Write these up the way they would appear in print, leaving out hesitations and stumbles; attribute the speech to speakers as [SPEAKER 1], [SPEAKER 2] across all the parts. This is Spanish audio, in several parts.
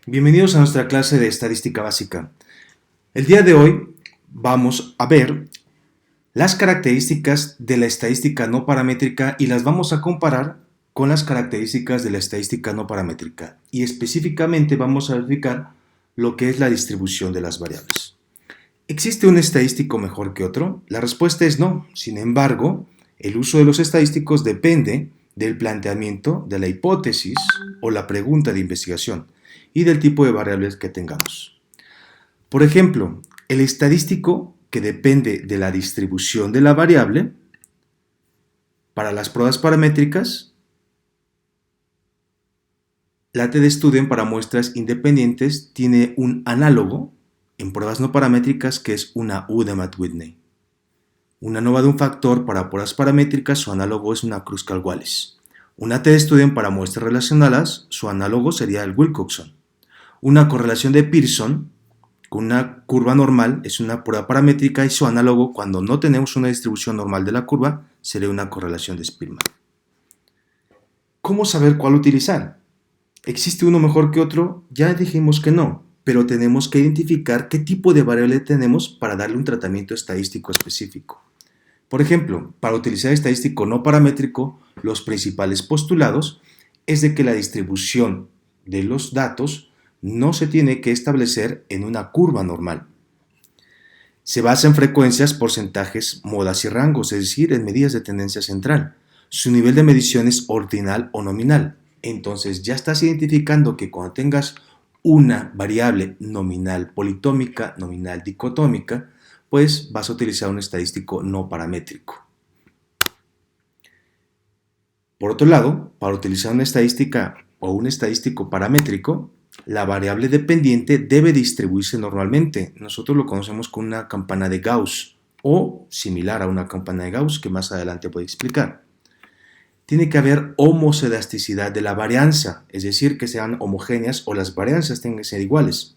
[SPEAKER 1] Bienvenidos a nuestra clase de estadística básica. El día de hoy vamos a ver las características de la estadística no paramétrica y las vamos a comparar con las características de la estadística no paramétrica. Y específicamente vamos a verificar lo que es la distribución de las variables. ¿Existe un estadístico mejor que otro? La respuesta es no. Sin embargo, el uso de los estadísticos depende del planteamiento de la hipótesis o la pregunta de investigación y del tipo de variables que tengamos. Por ejemplo, el estadístico que depende de la distribución de la variable para las pruebas paramétricas, la t-de-Student para muestras independientes tiene un análogo en pruebas no paramétricas que es una U de Matt-Whitney. Una ANOVA de un factor para pruebas paramétricas, su análogo es una Kruskal-Wallis. Una t-de-Student para muestras relacionadas, su análogo sería el Wilcoxon. Una correlación de Pearson con una curva normal es una prueba paramétrica y su análogo cuando no tenemos una distribución normal de la curva sería una correlación de Spearman. ¿Cómo saber cuál utilizar? ¿Existe uno mejor que otro? Ya dijimos que no, pero tenemos que identificar qué tipo de variable tenemos para darle un tratamiento estadístico específico. Por ejemplo, para utilizar estadístico no paramétrico, los principales postulados es de que la distribución de los datos no se tiene que establecer en una curva normal. Se basa en frecuencias, porcentajes, modas y rangos, es decir, en medidas de tendencia central. Su nivel de medición es ordinal o nominal. Entonces ya estás identificando que cuando tengas una variable nominal politómica, nominal dicotómica, pues vas a utilizar un estadístico no paramétrico. Por otro lado, para utilizar una estadística o un estadístico paramétrico, la variable dependiente debe distribuirse normalmente. Nosotros lo conocemos con una campana de Gauss o similar a una campana de Gauss que más adelante voy a explicar. Tiene que haber homocedasticidad de la varianza, es decir, que sean homogéneas o las varianzas tengan que ser iguales.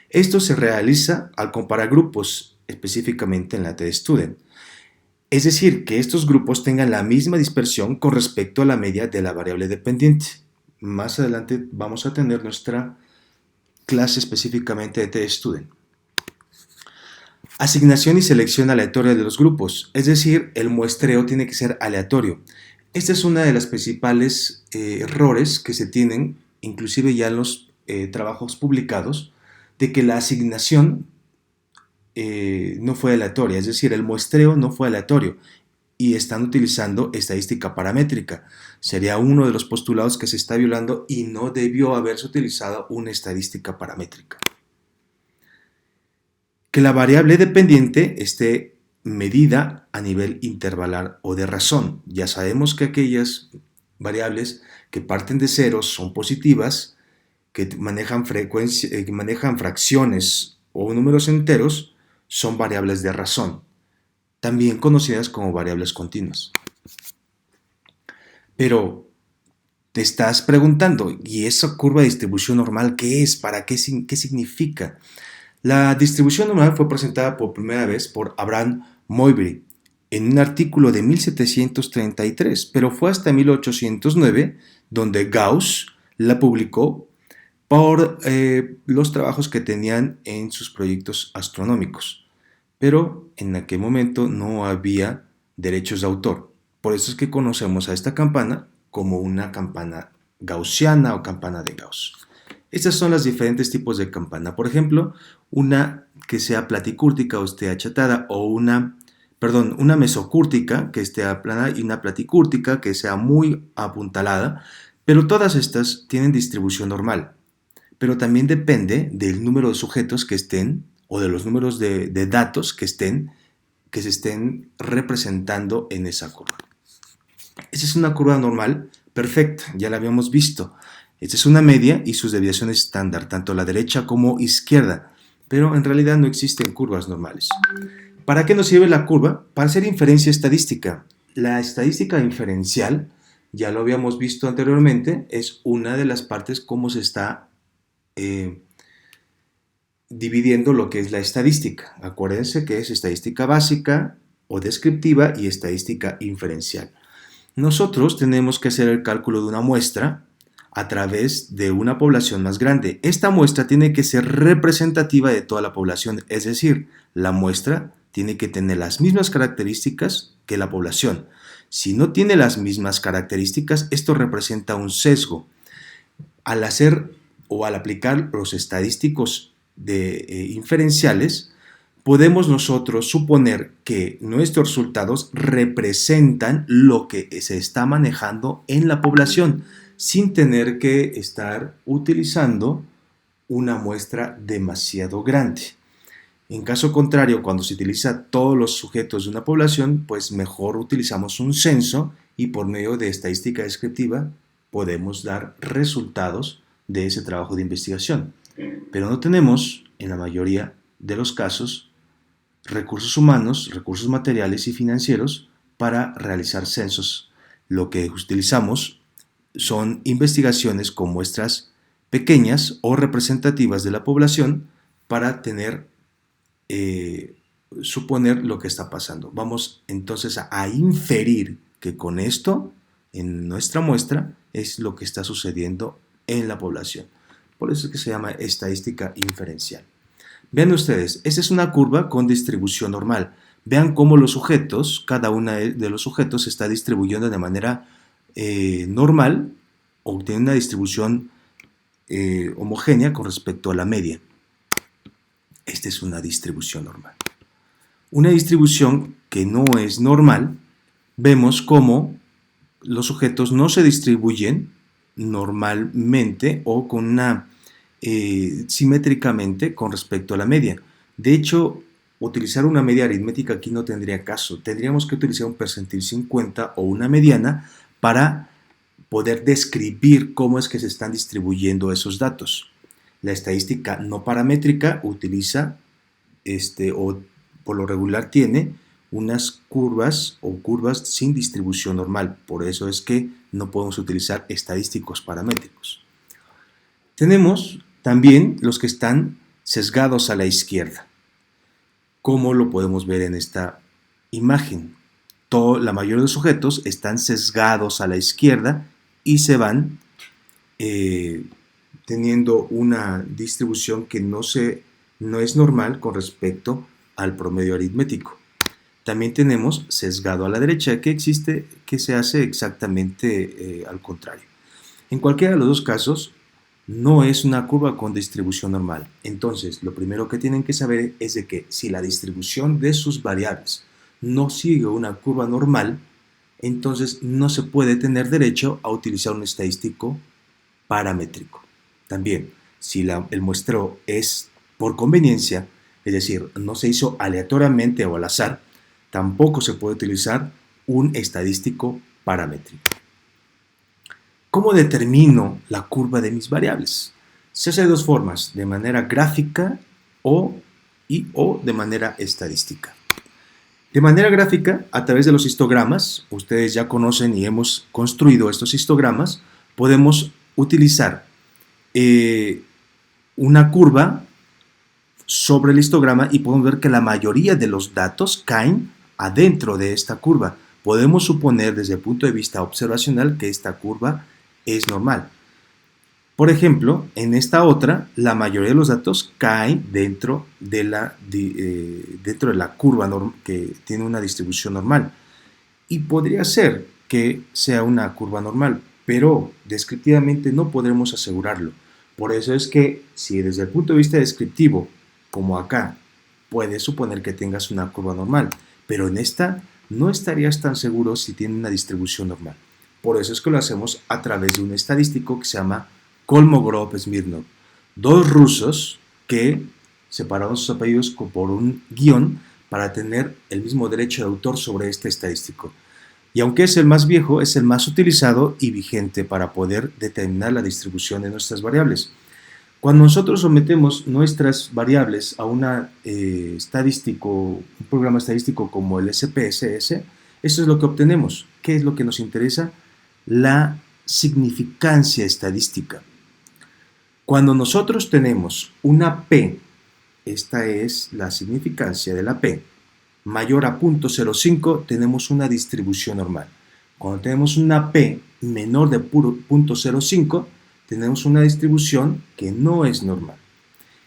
[SPEAKER 1] Esto se realiza al comparar grupos, específicamente en la t-de-Student. Es decir, que estos grupos tengan la misma dispersión con respecto a la media de la variable dependiente. Más adelante vamos a tener nuestra clase específicamente de t-de-Student. Asignación y selección aleatoria de los grupos, es decir, el muestreo tiene que ser aleatorio. Esta es una de las principales errores que se tienen, inclusive ya en los trabajos publicados, de que la asignación no fue aleatoria, es decir, el muestreo no fue aleatorio y están utilizando estadística paramétrica. Sería uno de los postulados que se está violando y no debió haberse utilizado una estadística paramétrica. Que la variable dependiente esté medida a nivel intervalar o de razón. Ya sabemos que aquellas variables que parten de ceros son positivas, que manejan fracciones o números enteros, son variables de razón, también conocidas como variables continuas. Pero te estás preguntando, ¿y esa curva de distribución normal qué es? ¿Para qué significa? La distribución normal fue presentada por primera vez por Abraham Moivre en un artículo de 1733, pero fue hasta 1809 donde Gauss la publicó por los trabajos que tenían en sus proyectos astronómicos. Pero en aquel momento no había derechos de autor. Por eso es que conocemos a esta campana como una campana gaussiana o campana de Gauss. Estas son los diferentes tipos de campana. Por ejemplo, una que sea platicúrtica o esté achatada, o una mesocúrtica que esté aplana y una platicúrtica que sea muy apuntalada, pero todas estas tienen distribución normal. Pero también depende del número de sujetos que estén o de los números de datos que se estén representando en esa curva. Esa es una curva normal perfecta, ya la habíamos visto. Esta es una media y sus desviaciones estándar, tanto la derecha como izquierda, pero en realidad no existen curvas normales. ¿Para qué nos sirve la curva? Para hacer inferencia estadística. La estadística inferencial, ya lo habíamos visto anteriormente, es una de las partes cómo se está dividiendo lo que es la estadística. Acuérdense que es estadística básica o descriptiva y estadística inferencial. Nosotros tenemos que hacer el cálculo de una muestra a través de una población más grande. Esta muestra tiene que ser representativa de toda la población, es decir, la muestra tiene que tener las mismas características que la población. Si no tiene las mismas características, esto representa un sesgo. Al hacer o al aplicar los estadísticos inferenciales, podemos nosotros suponer que nuestros resultados representan lo que se está manejando en la población, sin tener que estar utilizando una muestra demasiado grande. En caso contrario, cuando se utiliza todos los sujetos de una población, pues mejor utilizamos un censo y por medio de estadística descriptiva podemos dar resultados de ese trabajo de investigación. Pero no tenemos, en la mayoría de los casos, recursos humanos, recursos materiales y financieros para realizar censos. Lo que utilizamos son investigaciones con muestras pequeñas o representativas de la población para suponer lo que está pasando. Vamos entonces a inferir que con esto, en nuestra muestra, es lo que está sucediendo en la población. Por eso es que se llama estadística inferencial. Vean ustedes, esta es una curva con distribución normal. Vean cómo los sujetos, cada uno de los sujetos se está distribuyendo de manera normal o tiene una distribución homogénea con respecto a la media. Esta es una distribución normal. Una distribución que no es normal, vemos cómo los sujetos no se distribuyen normalmente o con una simétricamente con respecto a la media. De hecho, utilizar una media aritmética aquí no tendría caso. Tendríamos que utilizar un percentil 50 o una mediana para poder describir cómo es que se están distribuyendo esos datos. La estadística no paramétrica utiliza, o por lo regular tiene, unas curvas o curvas sin distribución normal. Por eso es que no podemos utilizar estadísticos paramétricos. Tenemos también los que están sesgados a la izquierda. ¿Cómo lo podemos ver en esta imagen? La mayoría de los sujetos están sesgados a la izquierda y se van teniendo una distribución que no es normal con respecto al promedio aritmético. También tenemos sesgado a la derecha, que se hace exactamente al contrario. En cualquiera de los dos casos, no es una curva con distribución normal. Entonces, lo primero que tienen que saber es de que si la distribución de sus variables no sigue una curva normal, entonces no se puede tener derecho a utilizar un estadístico paramétrico. También, si el muestreo es por conveniencia, es decir, no se hizo aleatoriamente o al azar, tampoco se puede utilizar un estadístico paramétrico. ¿Cómo determino la curva de mis variables? Se hace de dos formas, de manera gráfica o de manera estadística. De manera gráfica, a través de los histogramas, ustedes ya conocen y hemos construido estos histogramas, podemos utilizar una curva sobre el histograma y podemos ver que la mayoría de los datos caen adentro de esta curva. Podemos suponer desde el punto de vista observacional que esta curva es normal. Por ejemplo, en esta otra, la mayoría de los datos caen dentro de la curva que tiene una distribución normal. Y podría ser que sea una curva normal, pero descriptivamente no podremos asegurarlo. Por eso es que si desde el punto de vista descriptivo, como acá, puedes suponer que tengas una curva normal, pero en esta no estarías tan seguro si tiene una distribución normal. Por eso es que lo hacemos a través de un estadístico que se llama Kolmogorov-Smirnov. Dos rusos que separaron sus apellidos por un guión para tener el mismo derecho de autor sobre este estadístico. Y aunque es el más viejo, es el más utilizado y vigente para poder determinar la distribución de nuestras variables. Cuando nosotros sometemos nuestras variables a un programa estadístico como el SPSS, eso es lo que obtenemos. ¿Qué es lo que nos interesa? La significancia estadística. Cuando nosotros tenemos una P, esta es la significancia de la P, mayor a 0.05, tenemos una distribución normal. Cuando tenemos una P menor de 0.05, tenemos una distribución que no es normal.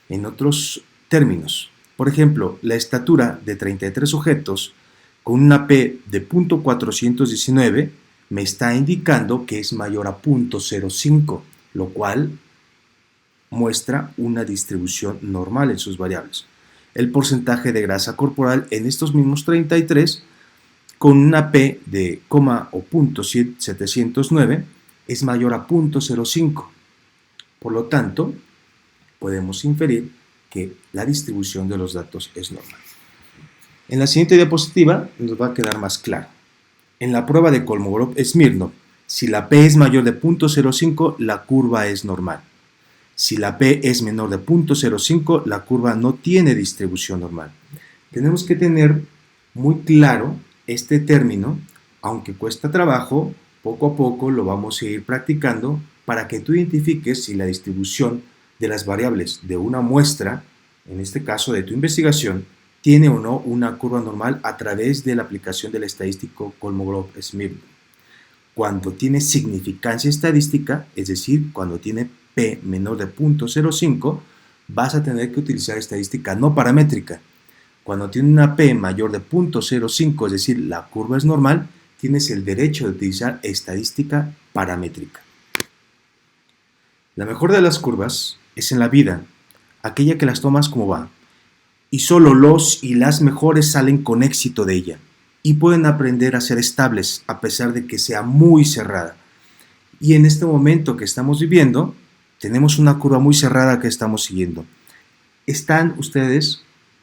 [SPEAKER 1] En otros términos, por ejemplo, la estatura de 33 sujetos con una P de 0.419 me está indicando que es mayor a 0.05, lo cual muestra una distribución normal en sus variables. El porcentaje de grasa corporal en estos mismos 33 con una P de coma o 0.709 es mayor a 0.05. Por lo tanto, podemos inferir que la distribución de los datos es normal. En la siguiente diapositiva nos va a quedar más claro. En la prueba de Kolmogorov-Smirnov, si la P es mayor de 0.05, la curva es normal. Si la P es menor de 0.05, la curva no tiene distribución normal. Tenemos que tener muy claro este término, aunque cuesta trabajo, poco a poco lo vamos a ir practicando para que tú identifiques si la distribución de las variables de una muestra, en este caso de tu investigación, tiene o no una curva normal a través de la aplicación del estadístico Kolmogorov-Smirnov. Cuando tiene significancia estadística, es decir, cuando tiene P menor de 0.05, vas a tener que utilizar estadística no paramétrica. Cuando tiene una P mayor de 0.05, es decir, la curva es normal, tienes el derecho de utilizar estadística paramétrica. La mejor de las curvas es en la vida, aquella que las tomas como va, y solo los y las mejores salen con éxito de ella, y pueden aprender a ser estables a pesar de que sea muy cerrada. Y en este momento que estamos viviendo, tenemos una curva muy cerrada que estamos siguiendo. Están ustedes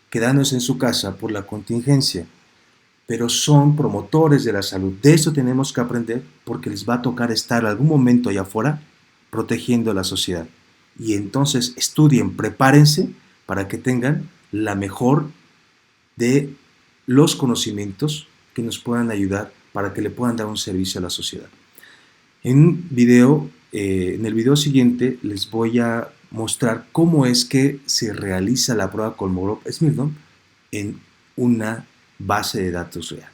[SPEAKER 1] quedándose en su casa por la contingencia, pero son promotores de la salud. De eso tenemos que aprender porque les va a tocar estar algún momento allá afuera protegiendo a la sociedad. Y entonces estudien, prepárense para que tengan la mejor de los conocimientos que nos puedan ayudar para que le puedan dar un servicio a la sociedad. En el video siguiente les voy a mostrar cómo es que se realiza la prueba Kolmogorov-Smirnov en una base de datos real.